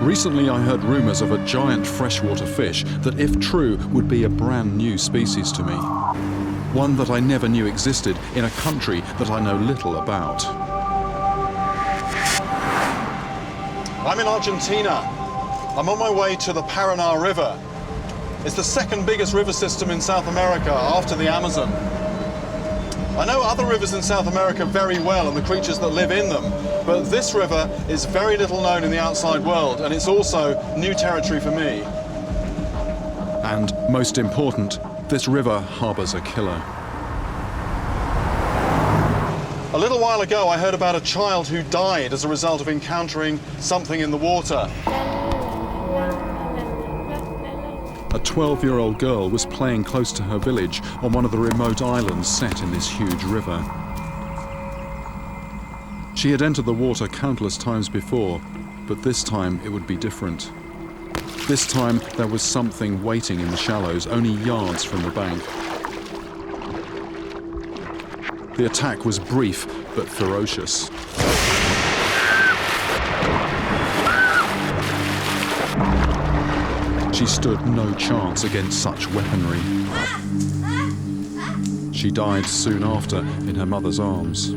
Recently I heard rumours of a giant freshwater fish that, if true, would be a brand new species to me. One that I never knew existed in a country that I know little about. I'm in Argentina. I'm on my way to the Paraná River. It's the second biggest river system in South America after the Amazon. I know other rivers in South America very well and the creatures that live in them, but this river is very little known in the outside world, and it's also new territory for me. And most important, this river harbours a killer. A little while ago, I heard about a child who died as a result of encountering something in the water. A 12-year-old girl was playing close to her village on one of the remote islands set in this huge river. She had entered the water countless times before, but this time it would be different. This time there was something waiting in the shallows, only yards from the bank. The attack was brief but ferocious. She stood no chance against such weaponry. She died soon after in her mother's arms,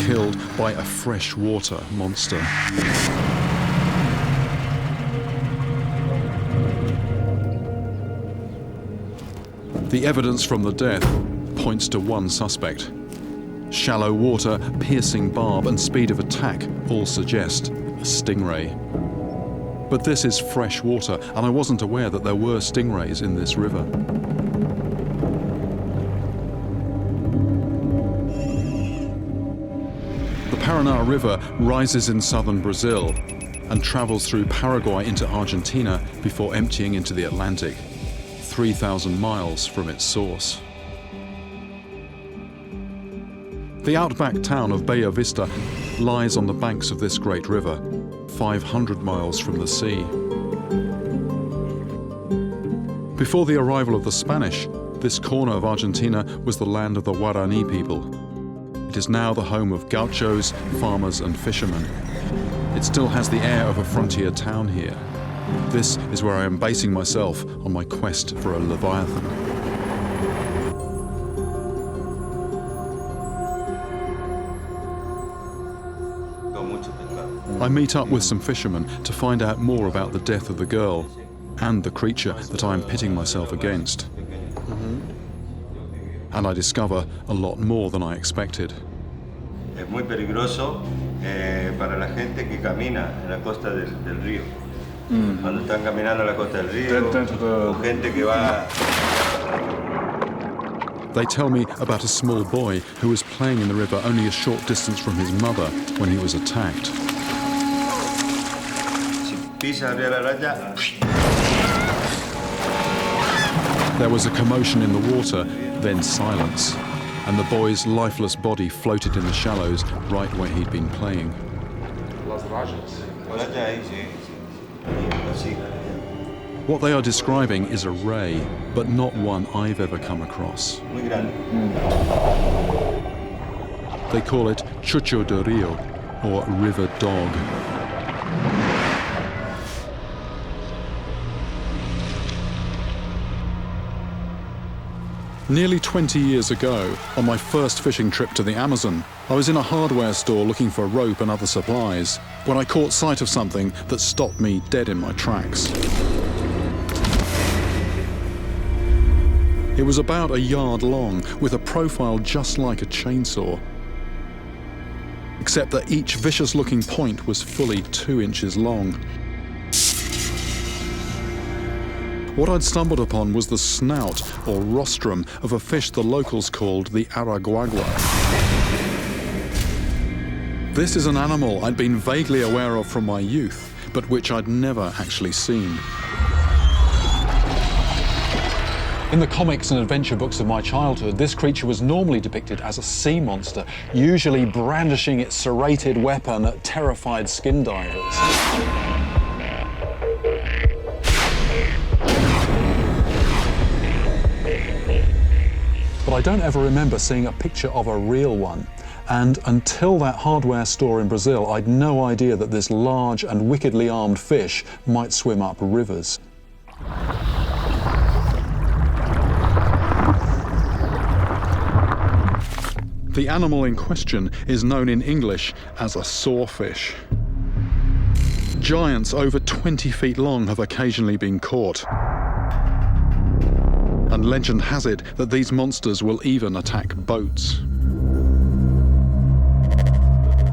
killed by a freshwater monster. The evidence from the death points to one suspect. Shallow water, piercing barb and speed of attack all suggest a stingray. But this is fresh water, and I wasn't aware that there were stingrays in this river. The Paraná River rises in southern Brazil and travels through Paraguay into Argentina before emptying into the Atlantic, 3,000 miles from its source. The outback town of Bella Vista lies on the banks of this great river, 500 miles from the sea. Before the arrival of the Spanish, this corner of Argentina was the land of the Guarani people. It is now the home of gauchos, farmers and fishermen. It still has the air of a frontier town here. This is where I am basing myself on my quest for a leviathan. I meet up with some fishermen to find out more about the death of the girl and the creature that I am pitting myself against. And I discover a lot more than I expected. Es muy peligroso para la gente que camina en la costa del río. Cuando están caminando en la costa del río, o gente que va. They tell me about a small boy who was playing in the river only a short distance from his mother when he was attacked. There was a commotion in the water, then silence, and the boy's lifeless body floated in the shallows right where he'd been playing. What they are describing is a ray, but not one I've ever come across. They call it chucho de rio, or river dog. Nearly 20 years ago, on my first fishing trip to the Amazon, I was in a hardware store looking for rope and other supplies when I caught sight of something that stopped me dead in my tracks. It was about a yard long, with a profile just like a chainsaw, except that each vicious-looking point was fully 2 inches long. What I'd stumbled upon was the snout, or rostrum, of a fish the locals called the araguagua. This is an animal I'd been vaguely aware of from my youth, but which I'd never actually seen. In the comics and adventure books of my childhood, this creature was normally depicted as a sea monster, usually brandishing its serrated weapon at terrified skin divers. But I don't ever remember seeing a picture of a real one, And until that hardware store in Brazil, I'd no idea that this large and wickedly armed fish might swim up rivers. The animal in question is known in English as a sawfish. Giants over 20 feet long have occasionally been caught. And legend has it that these monsters will even attack boats.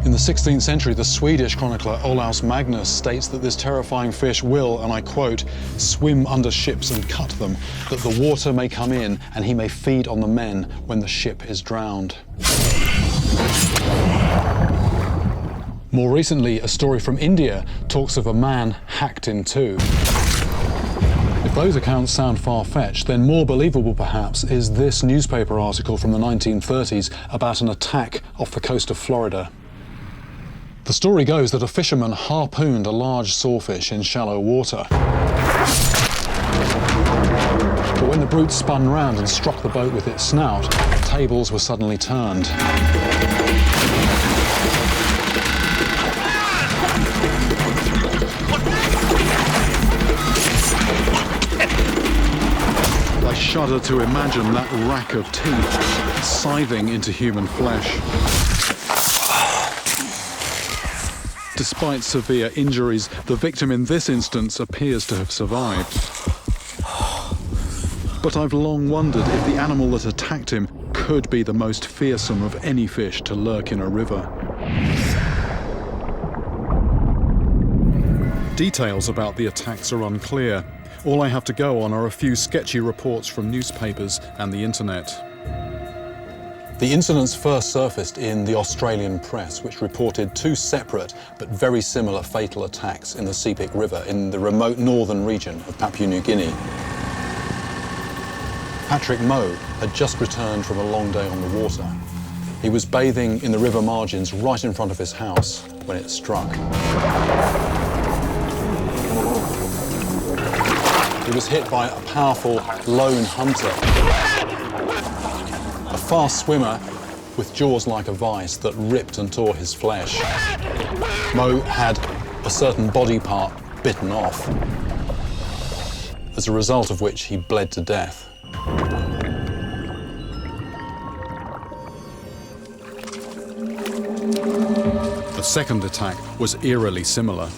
In the 16th century, the Swedish chronicler Olaus Magnus states that this terrifying fish will, and I quote, swim under ships and cut them, that the water may come in and he may feed on the men when the ship is drowned. More recently, a story from India talks of a man hacked in two. If those accounts sound far-fetched, then more believable perhaps is this newspaper article from the 1930s about an attack off the coast of Florida. The story goes that a fisherman harpooned a large sawfish in shallow water. But when the brute spun round and struck the boat with its snout, the tables were suddenly turned. I shudder to imagine that rack of teeth scything into human flesh. Despite severe injuries, the victim in this instance appears to have survived. But I've long wondered if the animal that attacked him could be the most fearsome of any fish to lurk in a river. Details about the attacks are unclear. All I have to go on are a few sketchy reports from newspapers and the internet. The incidents first surfaced in the Australian press, which reported two separate but very similar fatal attacks in the Sepik River in the remote northern region of Papua New Guinea. Patrick Moe had just returned from a long day on the water. He was bathing in the river margins right in front of his house when it struck. He was hit by a powerful lone hunter, a fast swimmer with jaws like a vice that ripped and tore his flesh. Moe had a certain body part bitten off, as a result of which he bled to death. The second attack was eerily similar.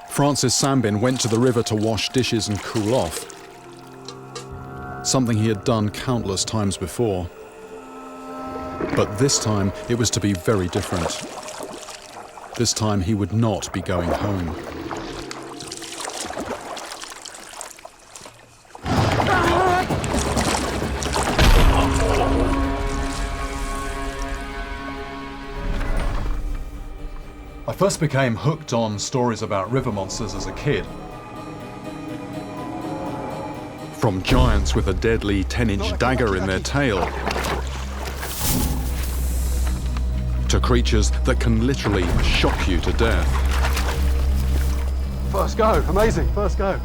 Francis Sambin went to the river to wash dishes and cool off, something he had done countless times before. But this time it was to be very different. This time he would not be going home. I first became hooked on stories about river monsters as a kid. From giants with a deadly 10-inch dagger in their tail, to creatures that can literally shock you to death. First go, amazing, first go.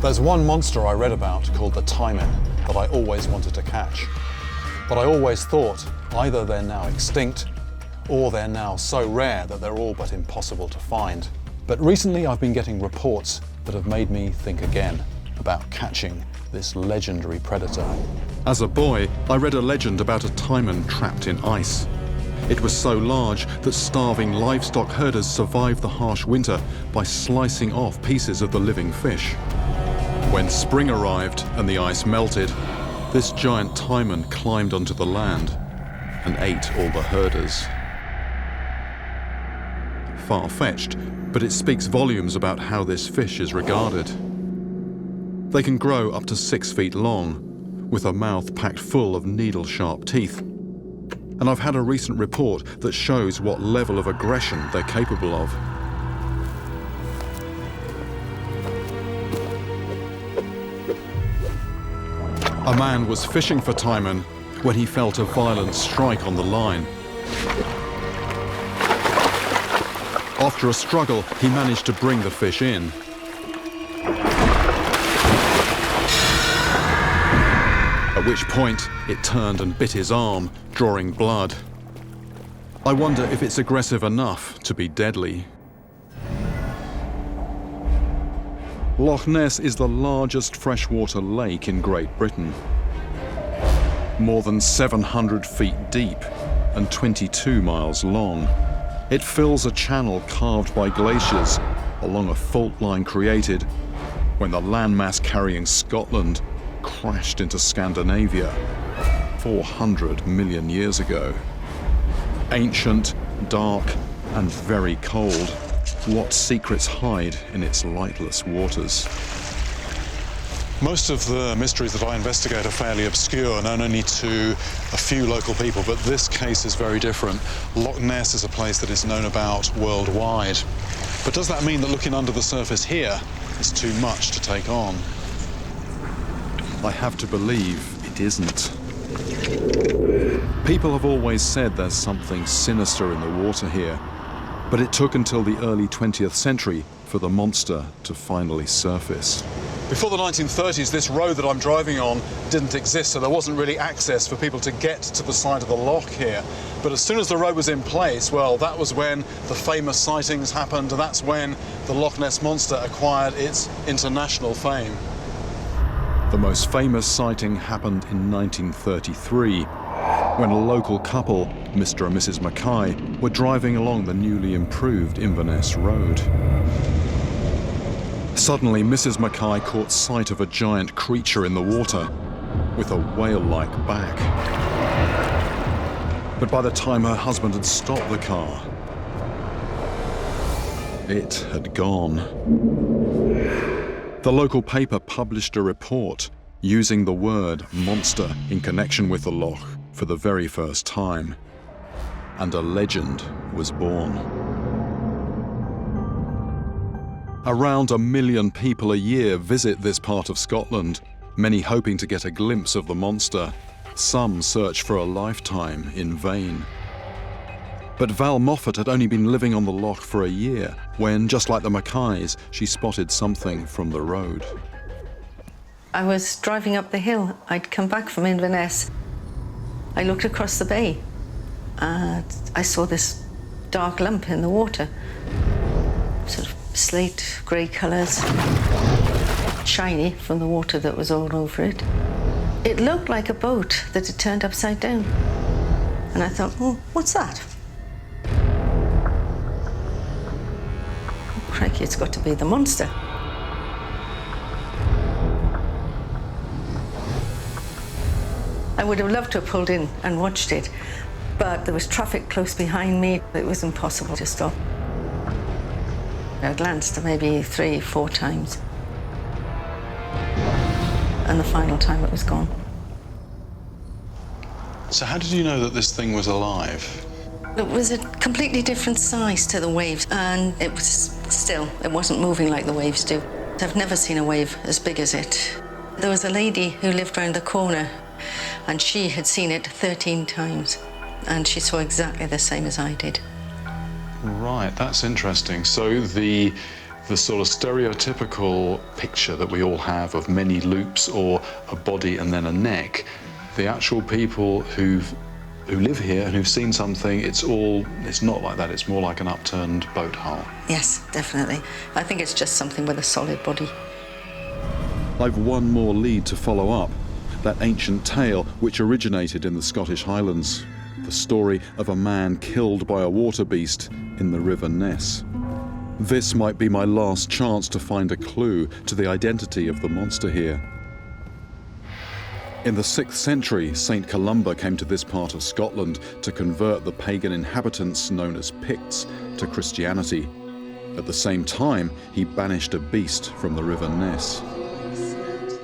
There's one monster I read about called the taimen that I always wanted to catch. But I always thought either they're now extinct or they're now so rare that they're all but impossible to find. But recently I've been getting reports that have made me think again about catching this legendary predator. As a boy, I read a legend about a taimen trapped in ice. It was so large that starving livestock herders survived the harsh winter by slicing off pieces of the living fish. When spring arrived and the ice melted, this giant taimen climbed onto the land and ate all the herders. Far-fetched, but it speaks volumes about how this fish is regarded. They can grow up to 6 feet long, with a mouth packed full of needle-sharp teeth. And I've had a recent report that shows what level of aggression they're capable of. A man was fishing for taimen when he felt a violent strike on the line. After a struggle, he managed to bring the fish in. At at which point it turned and bit his arm, drawing blood. I wonder if it's aggressive enough to be deadly. Loch Ness is the largest freshwater lake in Great Britain. More than 700 feet deep and 22 miles long. It fills a channel carved by glaciers along a fault line created when the landmass carrying Scotland crashed into Scandinavia 400 million years ago. Ancient, dark, and very cold, what secrets hide in its lightless waters? Most of the mysteries that I investigate are fairly obscure, known only to a few local people, but this case is very different. Loch Ness is a place that is known about worldwide. But does that mean that looking under the surface here is too much to take on? I have to believe it isn't. People have always said there's something sinister in the water here, but it took until the early 20th century for the monster to finally surface. Before the 1930s, this road that I'm driving on didn't exist, so there wasn't really access for people to get to the side of the loch here. But as soon as the road was in place, well, that was when the famous sightings happened, and that's when the Loch Ness Monster acquired its international fame. The most famous sighting happened in 1933, when a local couple, Mr. and Mrs. Mackay, were driving along the newly improved Inverness Road. Suddenly, Mrs. Mackay caught sight of a giant creature in the water with a whale-like back. But by the time her husband had stopped the car, it had gone. The local paper published a report using the word monster in connection with the loch for the very first time, and a legend was born. Around 1 million people a year visit this part of Scotland, many hoping to get a glimpse of the monster. Some search for a lifetime in vain. But Val Moffat had only been living on the loch for a year when, just like the Mackays, she spotted something from the road. I was driving up the hill. I'd come back from Inverness. I looked across the bay and I saw this dark lump in the water. Sort of slate grey colours, shiny from the water that was all over it. It looked like a boat that had turned upside down. And I thought, oh, what's that? Oh, crikey, it's got to be the monster. I would have loved to have pulled in and watched it, but there was traffic close behind me. It was impossible to stop. I glanced maybe 3-4 times. And the final time it was gone. So how did you know that this thing was alive? It was a completely different size to the waves, and it wasn't moving like the waves do. I've never seen a wave as big as it. There was a lady who lived round the corner, and she had seen it 13 times, and she saw exactly the same as I did. Right, that's interesting. So the sort of stereotypical picture that we all have of many loops or a body and then a neck, the actual people who live here and who've seen something, it's not like that. It's more like an upturned boat hull. Yes, definitely. I think it's just something with a solid body. I've one more lead to follow up, that ancient tale which originated in the Scottish Highlands. The story of a man killed by a water beast in the River Ness. This might be my last chance to find a clue to the identity of the monster here. In the 6th century, St. Columba came to this part of Scotland to convert the pagan inhabitants known as Picts to Christianity. At the same time, he banished a beast from the River Ness.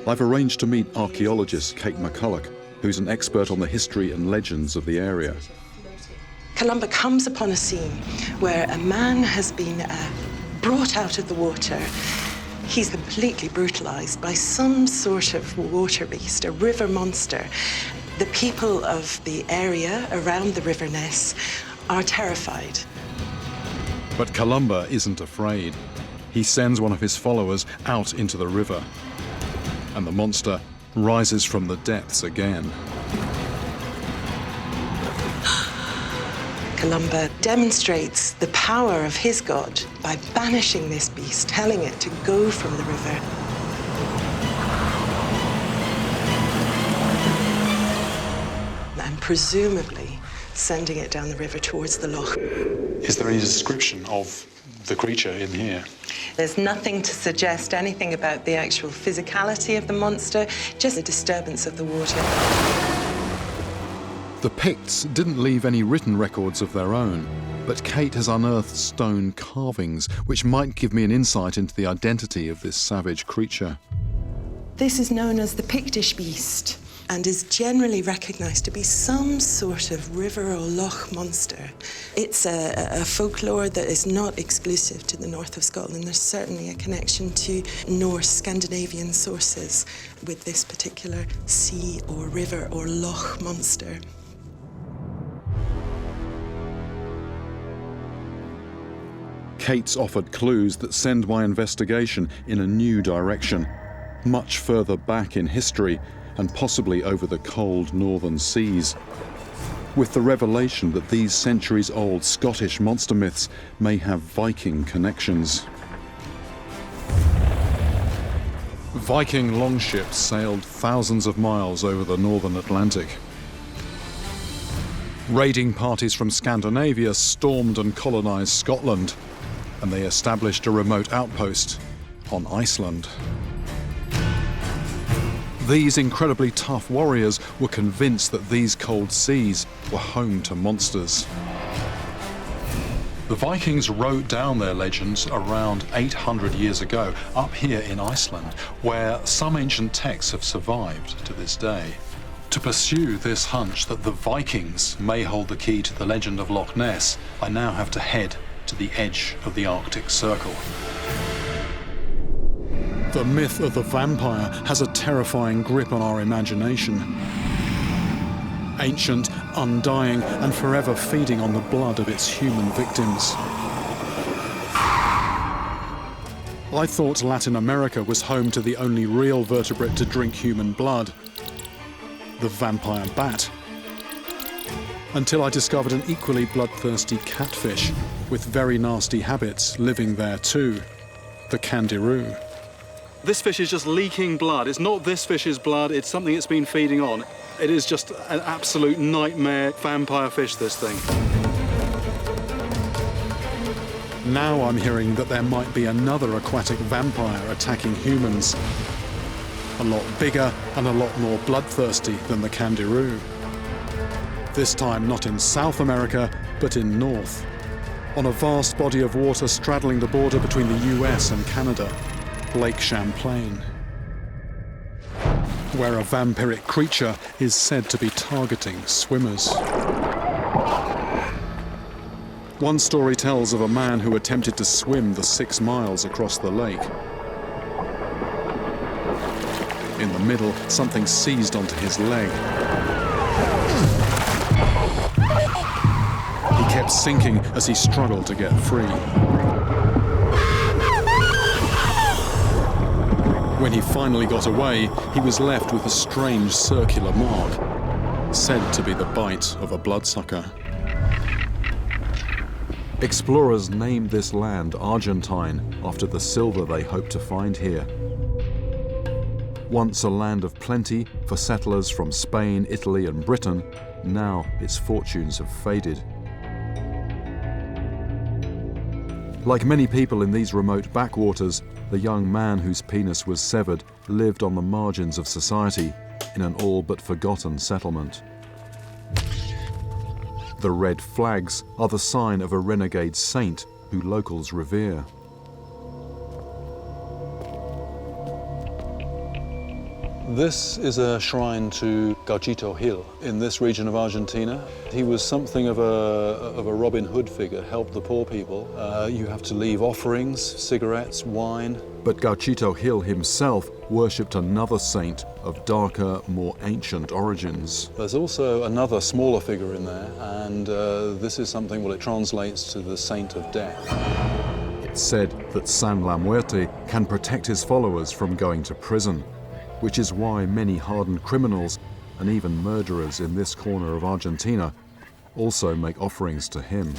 I've arranged to meet archaeologist Kate McCulloch, who's an expert on the history and legends of the area. Columba comes upon a scene where a man has been brought out of the water. He's completely brutalized by some sort of water beast, a river monster. The people of the area around the River Ness are terrified. But Columba isn't afraid. He sends one of his followers out into the river. And the monster rises from the depths again. Columba demonstrates the power of his god by banishing this beast, telling it to go from the river. And presumably sending it down the river towards the Loch. Is there any description of the creature in here? There's nothing to suggest anything about the actual physicality of the monster, just a disturbance of the water. The Picts didn't leave any written records of their own, but Kate has unearthed stone carvings, which might give me an insight into the identity of this savage creature. This is known as the Pictish beast and is generally recognised to be some sort of river or loch monster. It's a folklore that is not exclusive to the north of Scotland. There's certainly a connection to Norse, Scandinavian sources with this particular sea or river or loch monster. Kate's offered clues that send my investigation in a new direction, much further back in history and possibly over the cold northern seas, with the revelation that these centuries-old Scottish monster myths may have Viking connections. Viking longships sailed thousands of miles over the northern Atlantic. Raiding parties from Scandinavia stormed and colonised Scotland, and they established a remote outpost on Iceland. These incredibly tough warriors were convinced that these cold seas were home to monsters. The Vikings wrote down their legends around 800 years ago, up here in Iceland, where some ancient texts have survived to this day. To pursue this hunch that the Vikings may hold the key to the legend of Loch Ness, I now have to head to the edge of the Arctic Circle. The myth of the vampire has a terrifying grip on our imagination. Ancient, undying, and forever feeding on the blood of its human victims. I thought Latin America was home to the only real vertebrate to drink human blood, the vampire bat. Until I discovered an equally bloodthirsty catfish with very nasty habits living there too, the kangaroo. This fish is just leaking blood. It's not this fish's blood, it's something it's been feeding on. It is just an absolute nightmare vampire fish, this thing. Now I'm hearing that there might be another aquatic vampire attacking humans. A lot bigger and a lot more bloodthirsty than the kangaroo. This time not in South America, but in North, on a vast body of water straddling the border between the US and Canada, Lake Champlain, where a vampiric creature is said to be targeting swimmers. One story tells of a man who attempted to swim the 6 miles across the lake. In the middle, something seized onto his leg. He kept sinking as he struggled to get free. When he finally got away, he was left with a strange circular mark, said to be the bite of a bloodsucker. Explorers named this land Argentine after the silver they hoped to find here. Once a land of plenty for settlers from Spain, Italy and Britain, now its fortunes have faded. Like many people in these remote backwaters, the young man whose penis was severed lived on the margins of society in an all but forgotten settlement. The red flags are the sign of a renegade saint who locals revere. This is a shrine to Gauchito Gil in this region of Argentina. He was something of a Robin Hood figure, helped the poor people. You have to leave offerings, cigarettes, wine. But Gauchito Gil himself worshipped another saint of darker, more ancient origins. There's also another smaller figure in there, and this is something, well, it translates to the Saint of Death. It's said that San La Muerte can protect his followers from going to prison. which is why many hardened criminals and even murderers in this corner of Argentina also make offerings to him.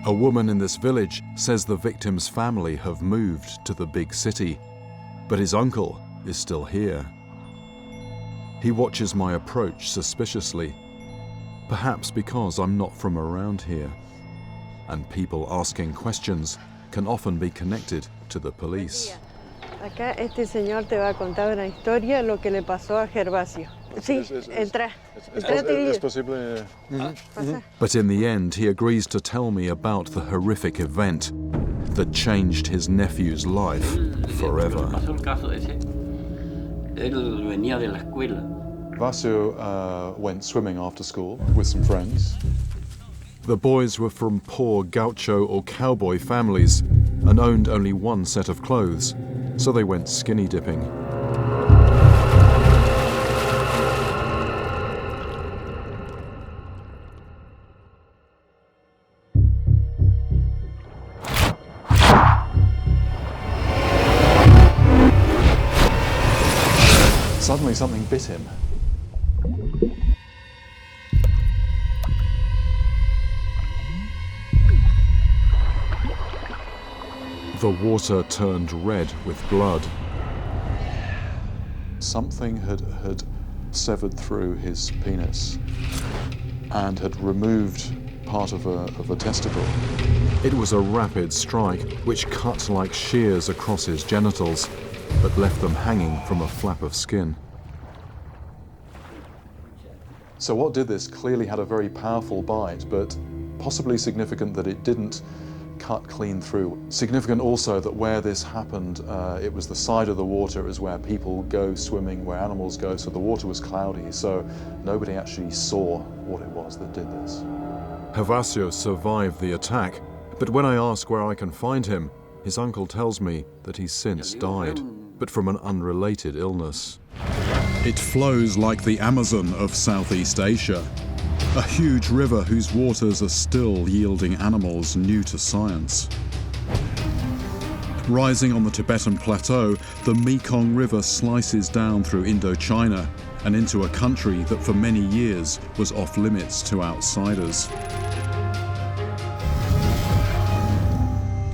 A woman in this village says the victim's family have moved to the big city, but his uncle is still here. He watches my approach suspiciously, perhaps because I'm not from around here, and people asking questions can often be connected to the police. Acá este señor te va a contar una historia lo que le pasó a Gervasio. Sí, entra. Es posible. But in the end, he agrees to tell me about the horrific event that changed his nephew's life forever. Vasio went swimming after school with some friends. The boys were from poor gaucho or cowboy families and owned only one set of clothes, so they went skinny dipping. Suddenly something bit him. The water turned red with blood. Something had severed through his penis and had removed part of a testicle. It was a rapid strike which cut like shears across his genitals, but left them hanging from a flap of skin. So what did this clearly had a very powerful bite, but possibly significant that it didn't cut clean through. Significant also that where this happened, it was the side of the water is where people go swimming, where animals go, so the water was cloudy, so nobody actually saw what it was that did this. Gervasio survived the attack, but when I ask where I can find him, his uncle tells me that he's since died, but from an unrelated illness. It flows like the Amazon of Southeast Asia, a huge river whose waters are still yielding animals new to science. Rising on the Tibetan plateau, the Mekong River slices down through Indochina and into a country that for many years was off limits to outsiders.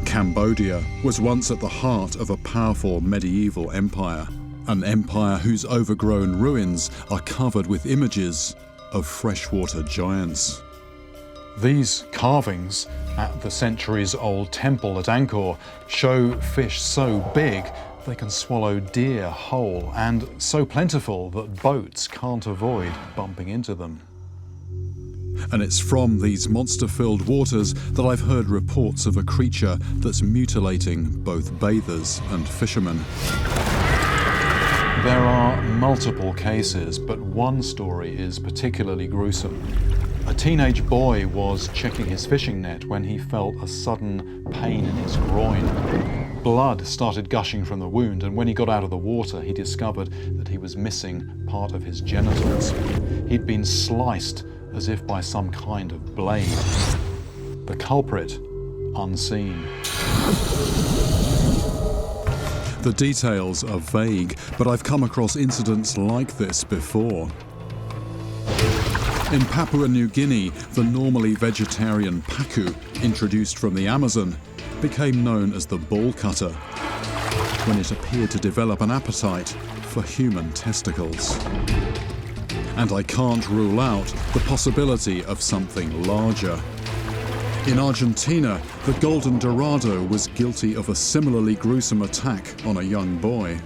Cambodia was once at the heart of a powerful medieval empire, an empire whose overgrown ruins are covered with images of freshwater giants. These carvings at the centuries-old temple at Angkor show fish so big they can swallow deer whole and so plentiful that boats can't avoid bumping into them. And it's from these monster-filled waters that I've heard reports of a creature that's mutilating both bathers and fishermen. There are multiple cases, but one story is particularly gruesome. A teenage boy was checking his fishing net when he felt a sudden pain in his groin. Blood started gushing from the wound, and when he got out of the water, he discovered that he was missing part of his genitals. He'd been sliced as if by some kind of blade. The culprit, unseen. The details are vague, but I've come across incidents like this before. In Papua New Guinea, the normally vegetarian pacu, introduced from the Amazon, became known as the ball cutter when it appeared to develop an appetite for human testicles. And I can't rule out the possibility of something larger. In Argentina, the golden dorado was guilty of a similarly gruesome attack on a young boy.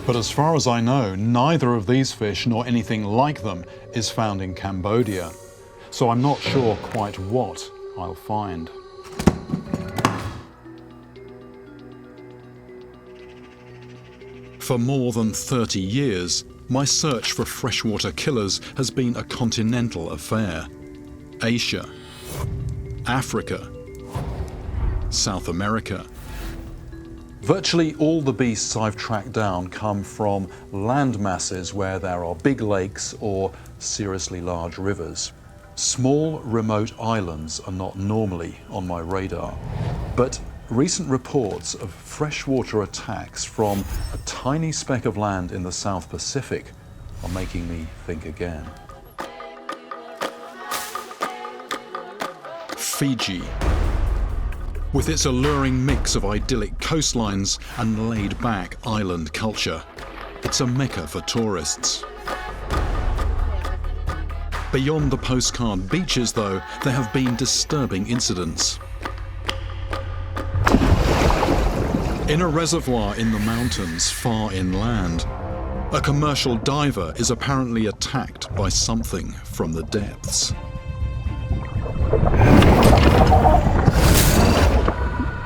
But as far as I know, neither of these fish nor anything like them is found in Cambodia. So I'm not sure quite what I'll find. For more than 30 years, my search for freshwater killers has been a continental affair. Asia, Africa, South America. Virtually all the beasts I've tracked down come from land masses where there are big lakes or seriously large rivers. Small, remote islands are not normally on my radar. But Recent reports of freshwater attacks from a tiny speck of land in the South Pacific are making me think again. Fiji. With its alluring mix of idyllic coastlines and laid-back island culture, it's a mecca for tourists. Beyond the postcard beaches, though, there have been disturbing incidents. In a reservoir in the mountains far inland, a commercial diver is apparently attacked by something from the depths.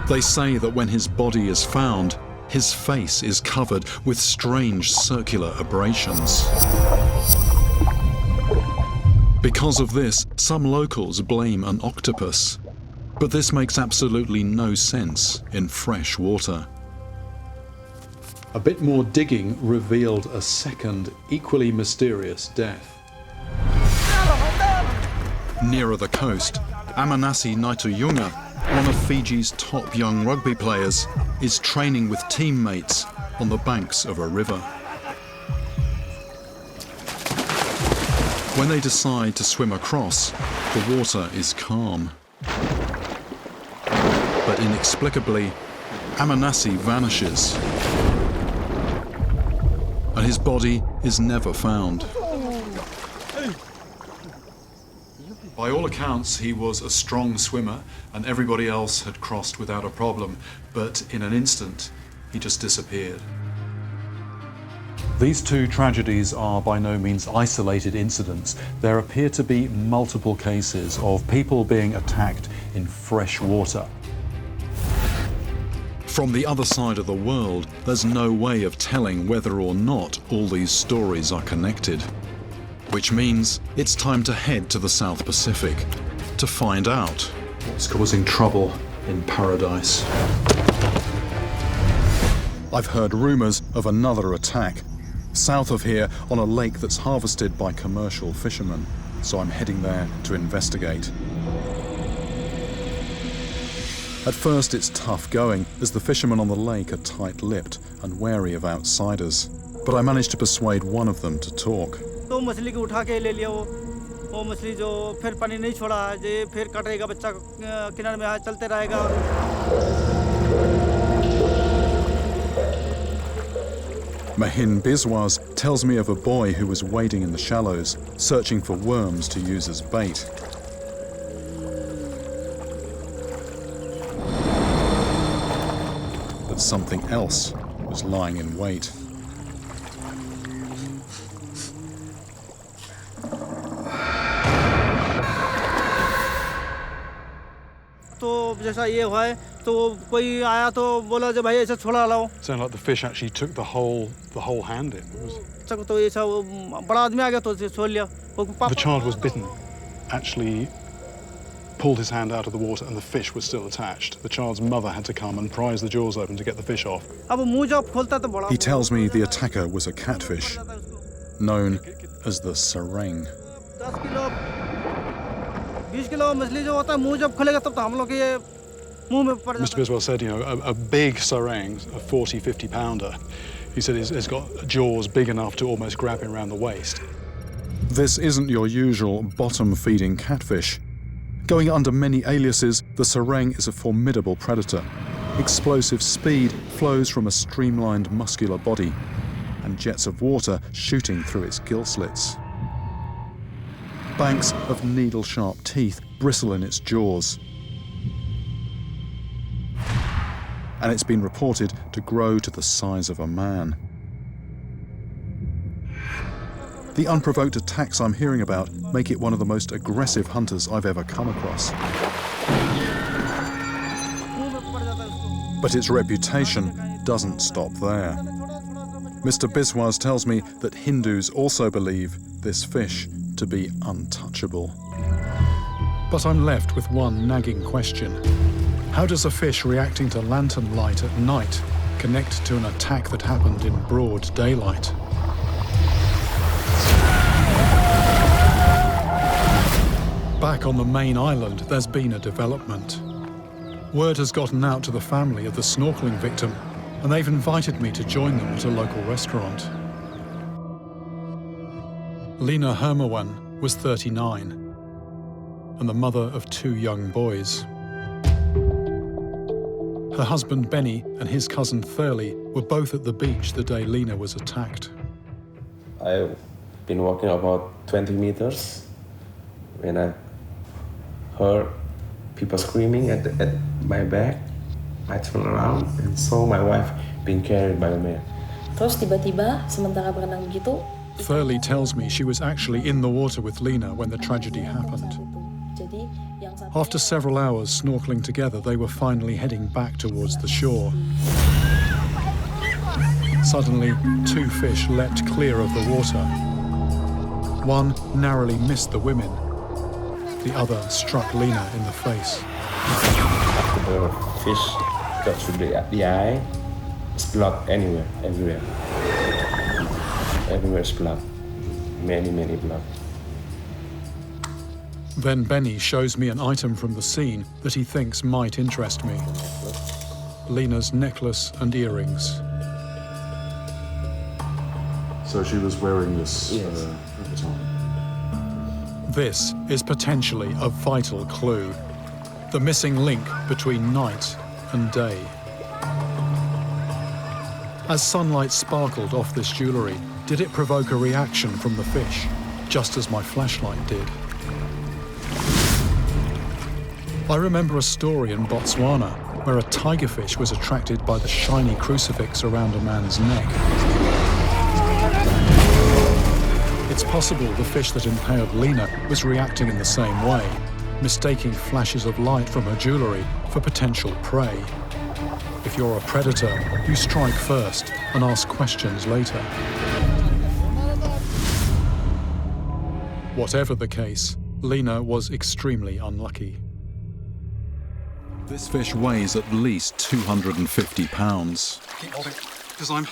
They say that when his body is found, his face is covered with strange circular abrasions. Because of this, some locals blame an octopus. But this makes absolutely no sense in fresh water. A bit more digging revealed a second, equally mysterious death. Nearer the coast, Amanasi Naituyunga, one of Fiji's top young rugby players, is training with teammates on the banks of a river. When they decide to swim across, the water is calm. But inexplicably, Amanasi vanishes, and his body is never found. By all accounts, he was a strong swimmer, and everybody else had crossed without a problem, but in an instant, he just disappeared. These two tragedies are by no means isolated incidents. There appear to be multiple cases of people being attacked in fresh water. From the other side of the world, there's no way of telling whether or not all these stories are connected. Which means it's time to head to the South Pacific to find out what's causing trouble in paradise. I've heard rumours of another attack south of here on a lake that's harvested by commercial fishermen, so I'm heading there to investigate. At first it's tough going, as the fishermen on the lake are tight-lipped and wary of outsiders, but I managed to persuade one of them to talk. Mahin Biswas tells me of a boy who was wading in the shallows, searching for worms to use as bait. But something else was lying in wait. Sound like the fish actually took the whole hand in. The child was bitten, actually pulled his hand out of the water and the fish was still attached. The child's mother had to come and prise the jaws open to get the fish off. He tells me the attacker was a catfish, known as the sareng. Mr. Biswell said, a big sareng, a 40, 50 pounder, he said has got jaws big enough to almost grab him around the waist. This isn't your usual bottom-feeding catfish. Going under many aliases, the sareng is a formidable predator. Explosive speed flows from a streamlined muscular body, and jets of water shooting through its gill slits. Banks of needle-sharp teeth bristle in its jaws. And it's been reported to grow to the size of a man. The unprovoked attacks I'm hearing about make it one of the most aggressive hunters I've ever come across. But its reputation doesn't stop there. Mr. Biswas tells me that Hindus also believe this fish to be untouchable. But I'm left with one nagging question. How does a fish reacting to lantern light at night connect to an attack that happened in broad daylight? Back on the main island, there's been a development. Word has gotten out to the family of the snorkeling victim, and they've invited me to join them at a local restaurant. Lena Hermawan was 39 and the mother of 2 young boys. Her husband Benny and his cousin Thurley were both at the beach the day Lena was attacked. I've been walking about 20 meters when I heard people screaming at my back. I turned around and saw my wife being carried by a man. Terus tiba-tiba sementara berenang begitu, Thurley tells me she was actually in the water with Lena when the tragedy happened. jadi yang satu After several hours snorkeling together, they were finally heading back towards the shore. Suddenly, 2 fish leapt clear of the water. One narrowly missed the women. The other struck Lena in the face. The fish got through the eye. It's blood anywhere, everywhere. Everywhere is blood. Many, many blood. Then Benny shows me an item from the scene that he thinks might interest me. Lena's necklace and earrings. So she was wearing this Yes. at the time. This is potentially a vital clue. The missing link between night and day. As sunlight sparkled off this jewellery, did it provoke a reaction from the fish, just as my flashlight did? I remember a story in Botswana where a tigerfish was attracted by the shiny crucifix around a man's neck. It's possible the fish that impaled Lena was reacting in the same way, mistaking flashes of light from her jewellery for potential prey. If you're a predator, you strike first and ask questions later. Whatever the case, Lena was extremely unlucky. This fish weighs at least 250 pounds. Keep holding, because I'm